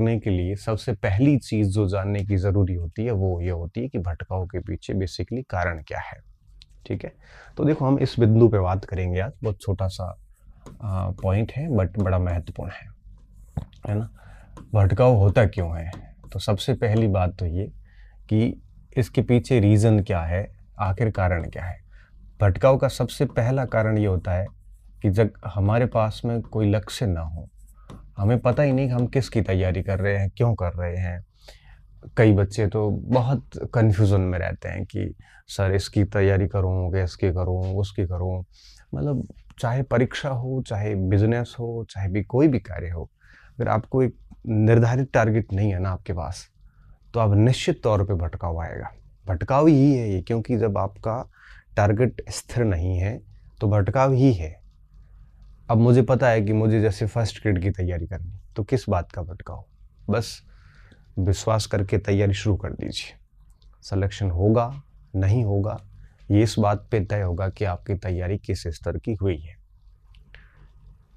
करने के लिए सबसे पहली चीज़ जो जानने की ज़रूरी होती है वो ये होती है कि भटकाव के पीछे बेसिकली कारण क्या है। ठीक है, तो देखो हम इस बिंदु पे बात करेंगे आज। बहुत छोटा सा पॉइंट है बट बड़ा महत्वपूर्ण है ना। भटकाव होता क्यों है? तो सबसे पहली बात तो ये कि इसके पीछे रीज़न क्या है, आखिर कारण क्या है। भटकाव का सबसे पहला कारण ये होता है कि जब हमारे पास में कोई लक्ष्य ना हो, हमें पता ही नहीं कि हम किसकी तैयारी कर रहे हैं, क्यों कर रहे हैं। कई बच्चे तो बहुत कन्फ्यूज़न में रहते हैं कि सर इसकी तैयारी करूँ कि इसकी करूँ, उसकी करूँ। मतलब चाहे परीक्षा हो, चाहे बिज़नेस हो, चाहे भी कोई भी कार्य हो, अगर आपको एक निर्धारित टारगेट नहीं है ना आपके पास, तो आप निश्चित तौर पे भटकाव आएगा। भटकाव ही है ये, क्योंकि जब आपका टारगेट स्थिर नहीं है, तो भटकाव ही है। अब मुझे पता है कि मुझे जैसे फर्स्ट ग्रेड की तैयारी करनी, तो किस बात का भटकाव? बस विश्वास करके तैयारी शुरू कर दीजिए। सिलेक्शन होगा, नहीं होगा, ये इस बात पे तय होगा कि आपकी तैयारी किस स्तर की हुई है।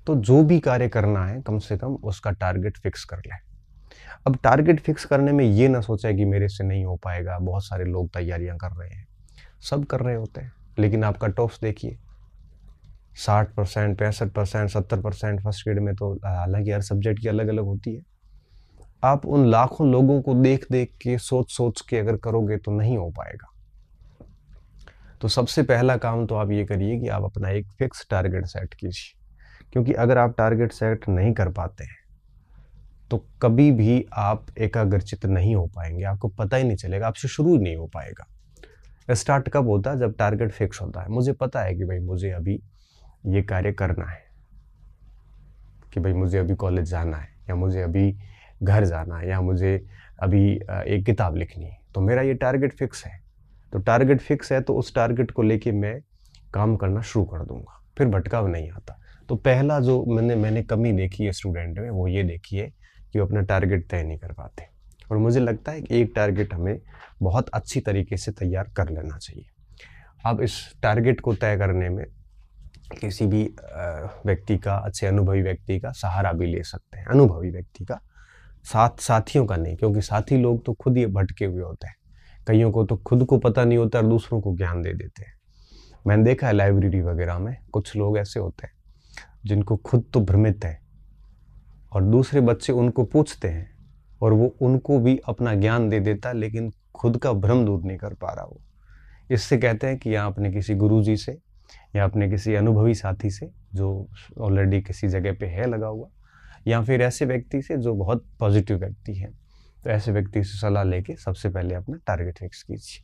तो जो भी कार्य करना है, कम से कम उसका टारगेट फिक्स कर लें। अब टारगेट फिक्स करने में ये ना सोचा कि मेरे से नहीं हो पाएगा, बहुत सारे लोग तैयारियां कर रहे हैं, सब कर रहे होते हैं, लेकिन आप कट ऑफ्स देखिए 60%, 65%, 70% फर्स्ट ग्रेड में, तो हालांकि हर सब्जेक्ट की अलग अलग होती है। आप उन लाखों लोगों को देख देख के, सोच सोच के अगर करोगे तो नहीं हो पाएगा। तो सबसे पहला काम तो आप ये करिए कि आप अपना एक फिक्स टारगेट सेट कीजिए, क्योंकि अगर आप टारगेट सेट नहीं कर पाते हैं तो कभी भी आप एकाग्रचित्त नहीं हो पाएंगे, आपको पता ही नहीं चलेगा, आपसे शुरू ही नहीं हो पाएगा। स्टार्ट कब होता है? जब टारगेट फिक्स होता है। मुझे पता है कि भाई मुझे अभी ये कार्य करना है, कि भाई मुझे अभी कॉलेज जाना है, या मुझे अभी घर जाना है, या मुझे अभी एक किताब लिखनी है, तो मेरा ये टारगेट फिक्स है। तो टारगेट फिक्स है तो उस टारगेट को लेके मैं काम करना शुरू कर दूंगा, फिर भटकाव नहीं आता। तो पहला जो मैंने कमी देखी है स्टूडेंट में, वो ये देखी है कि वो अपना टारगेट तय नहीं कर पाते। और मुझे लगता है कि एक टारगेट हमें बहुत अच्छी तरीके से तैयार कर लेना चाहिए। अब इस टारगेट को तय करने में किसी भी व्यक्ति का, अच्छे अनुभवी व्यक्ति का सहारा भी ले सकते हैं। अनुभवी व्यक्ति का, साथियों का नहीं, क्योंकि साथी लोग तो खुद ही भटके हुए होते हैं। कईयों को तो खुद को पता नहीं होता और दूसरों को ज्ञान दे देते हैं। मैंने देखा है लाइब्रेरी वगैरह में कुछ लोग ऐसे होते हैं जिनको खुद तो भ्रमित है, और दूसरे बच्चे उनको पूछते हैं और वो उनको भी अपना ज्ञान दे देता, लेकिन खुद का भ्रम दूर नहीं कर पा रहा वो। इससे कहते हैं कि यहाँ अपने किसी गुरुजी से या अपने किसी अनुभवी साथी से जो ऑलरेडी किसी जगह पे है लगा हुआ, या फिर ऐसे व्यक्ति से जो बहुत पॉजिटिव व्यक्ति है, तो ऐसे व्यक्ति से सलाह लेके सबसे पहले अपना टारगेट फिक्स कीजिए।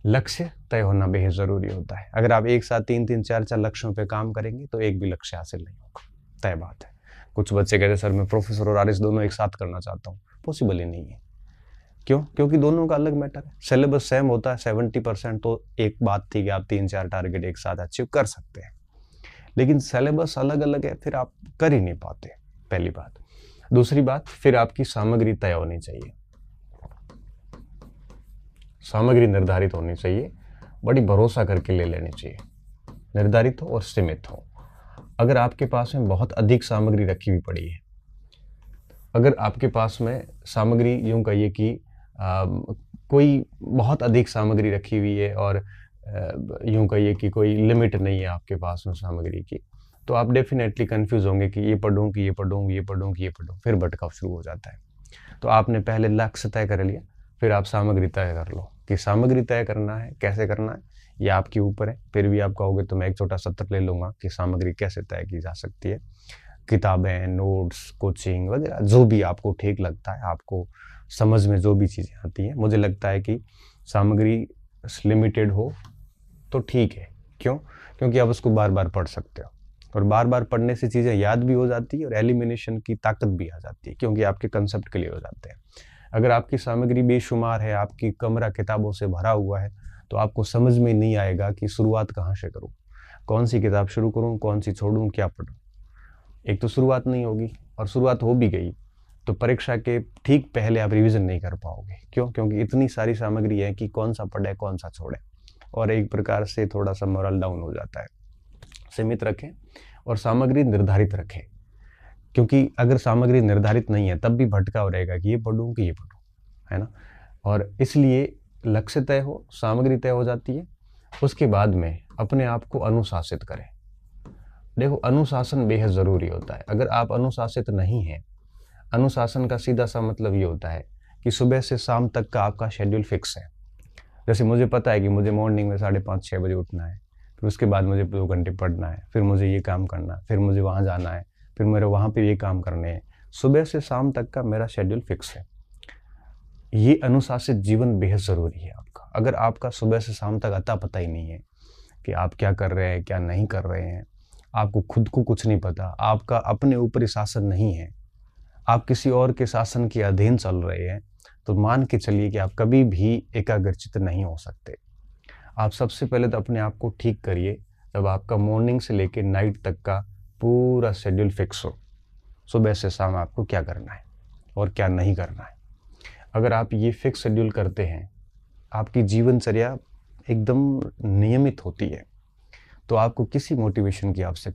लक्ष्य तय होना बेहद ज़रूरी होता है। अगर आप एक साथ 3-3, 4-4 लक्ष्यों पे काम करेंगे तो एक भी लक्ष्य हासिल नहीं होगा, तय बात है। कुछ बच्चे कहते हैं सर मैं प्रोफेसर और आरएस दोनों एक साथ करना चाहता हूँ, पॉसिबल ही नहीं है। क्यों? क्योंकि दोनों का अलग मैटर है। सिलेबस सेम होता है 70%, तो एक बात थी कि आप 3-4 टारगेट एक साथ अचीव कर सकते हैं, लेकिन सिलेबस अलग अलग है, फिर आप कर ही नहीं पाते, पहली बात। दूसरी बात, फिर आपकी सामग्री तय होनी चाहिए, सामग्री निर्धारित होनी चाहिए, बड़ी भरोसा करके ले लेनी चाहिए, निर्धारित हो और सीमित हो। अगर आपके पास में बहुत अधिक सामग्री रखी हुई पड़ी है, अगर आपके पास में सामग्री, यूं कहिए कि कोई बहुत अधिक सामग्री रखी हुई है और यूं कहिए कि कोई लिमिट नहीं है आपके पास में सामग्री की, तो आप डेफिनेटली कंफ्यूज होंगे कि ये पढ़ूं कि ये पढ़ूं, ये पढ़ूं कि ये पढ़ूं, फिर भटकाव शुरू हो जाता है। तो आपने पहले लक्ष्य तय कर लिया, फिर आप सामग्री तय कर लो कि सामग्री तय करना है, कैसे करना है ये आपके ऊपर है। फिर भी आप कहोगे तो मैं एक छोटा सत्र ले लूँगा कि सामग्री कैसे तय की जा सकती है। किताबें, नोट्स, कोचिंग वगैरह जो भी आपको ठीक लगता है, आपको समझ में जो भी चीज़ें आती हैं, मुझे लगता है कि सामग्री लिमिटेड हो तो ठीक है। क्यों? क्योंकि आप उसको बार बार पढ़ सकते हो, और बार बार पढ़ने से चीज़ें याद भी हो जाती है और एलिमिनेशन की ताकत भी आ जाती है, क्योंकि आपके कंसेप्ट क्लियर हो जाते हैं। अगर आपकी सामग्री बेशुमार है, आपकी कमरा किताबों से भरा हुआ है, तो आपको समझ में नहीं आएगा कि शुरुआत कहाँ से करूँ, कौन सी किताब शुरू करूँ, कौन सी छोड़ूँ, क्या पढ़ूँ। एक तो शुरुआत नहीं होगी, और शुरुआत हो भी गई तो परीक्षा के ठीक पहले आप रिवीजन नहीं कर पाओगे। क्यों? क्योंकि इतनी सारी सामग्री है कि कौन सा पढ़े कौन सा छोड़े, और एक प्रकार से थोड़ा सा मोरल डाउन हो जाता है। सीमित रखें और सामग्री निर्धारित रखें। क्योंकि अगर सामग्री निर्धारित नहीं है तब भी भटकाव रहेगा कि ये पढ़ूँ कि ये पढ़ूँ, है ना। और इसलिए लक्ष्य तय हो, सामग्री तय हो जाती है, उसके बाद में अपने आप को अनुशासित करें। देखो, अनुशासन बेहद ज़रूरी होता है। अगर आप अनुशासित नहीं हैं, अनुशासन का सीधा सा मतलब ये होता है कि सुबह से शाम तक का आपका शेड्यूल फिक्स है। जैसे मुझे पता है कि मुझे मॉर्निंग में 5:30-6 बजे उठना है, फिर उसके बाद मुझे 2 घंटे पढ़ना है, फिर मुझे ये काम करना है, फिर मुझे वहाँ जाना है, फिर मेरे वहाँ पे ये काम करने हैं। सुबह से शाम तक का मेरा शेड्यूल फिक्स है। ये अनुशासित जीवन बेहद ज़रूरी है आपका। अगर आपका सुबह से शाम तक अता पता ही नहीं है कि आप क्या कर रहे हैं, क्या नहीं कर रहे हैं, आपको खुद को कुछ नहीं पता, आपका अपने ऊपर ही शासन नहीं है, आप किसी और के शासन के अधीन चल रहे हैं, तो मान के चलिए कि आप कभी भी एकाग्रचित्त नहीं हो सकते। आप सबसे पहले तो अपने आप को ठीक करिए, जब आपका मॉर्निंग से लेकर नाइट तक का पूरा शेड्यूल फिक्स हो, सुबह से शाम आपको क्या करना है और क्या नहीं करना है। अगर आप ये फिक्स शेड्यूल करते हैं, आपकी जीवनचर्या एकदम नियमित होती है, तो आपको किसी मोटिवेशन की आवश्यकता